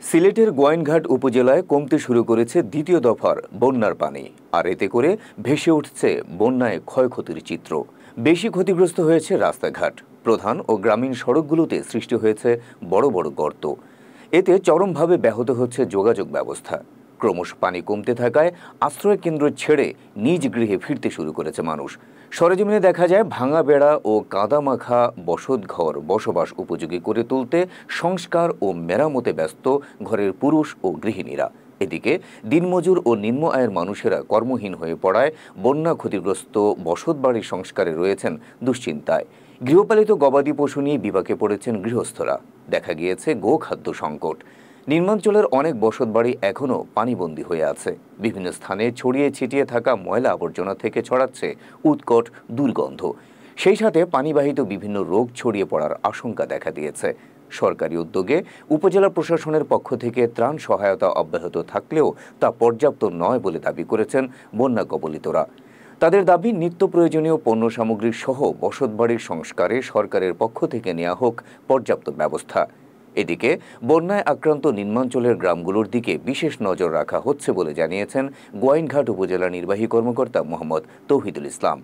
সিলেটের গোয়াইনঘাট উপজেলায় কমতে শুরু করেছে দ্বিতীয় দফার বন্যার পানি, আর এতে করে ভেসে উঠছে বন্যায় ক্ষয়ক্ষতির চিত্র। বেশি ক্ষতিগ্রস্ত হয়েছে রাস্তাঘাট, প্রধান ও গ্রামীণ সড়কগুলোতে সৃষ্টি হয়েছে বড় বড় গর্ত। এতে চরমভাবে ব্যাহত হচ্ছে যোগাযোগ ব্যবস্থা। ক্রমশ পানি কমতে থাকায় আশ্রয় কেন্দ্র ছেড়ে নিজ গৃহে ফিরতে শুরু করেছে মানুষ। সরেজমিনে দেখা যায় ভাঙা বেড়া ও কাদামাখা বসতঘর বসবাস উপযোগী করে তুলতে সংস্কার ও মেরামতে ব্যস্ত ঘরের পুরুষ ও গৃহিণীরা। এদিকে দিনমজুর ও নিম্ন আয়ের মানুষেরা কর্মহীন হয়ে পড়ায় বন্যা ক্ষতিগ্রস্ত বসতবাড়ি সংস্কারে রয়েছেন দুশ্চিন্তায়। গৃহপালিত গবাদি পশু নিয়ে বিপাকে পড়েছেন গৃহস্থরা। দেখা গিয়েছে গোখাদ্য সংকট। নিম্নাঞ্চলের অনেক বসতবাড়ি এখনও পানিবন্দী হয়ে আছে। বিভিন্ন স্থানে ছড়িয়ে ছিটিয়ে থাকা ময়লা আবর্জনা থেকে ছড়াচ্ছে উৎকট দুর্গন্ধ। সেই সাথে পানিবাহিত বিভিন্ন রোগ ছড়িয়ে পড়ার আশঙ্কা দেখা দিয়েছে। সরকারি উদ্যোগে উপজেলা প্রশাসনের পক্ষ থেকে ত্রাণ সহায়তা অব্যাহত থাকলেও তা পর্যাপ্ত নয় বলে দাবি করেছেন বন্যা কবলিতরা। তাদের দাবি, নিত্য প্রয়োজনীয় পণ্য সামগ্রী সহ বসতবাড়ির সংস্কারে সরকারের পক্ষ থেকে নেওয়া হোক পর্যাপ্ত ব্যবস্থা। এদিকে বন্যায় আক্রান্ত নিম্নাঞ্চলের গ্রামগুলোর দিকে বিশেষ নজর রাখা হচ্ছে বলে জানিয়েছেন গোয়াইনঘাট উপজেলা নির্বাহী কর্মকর্তা মোহাম্মদ তৌহিদুল ইসলাম।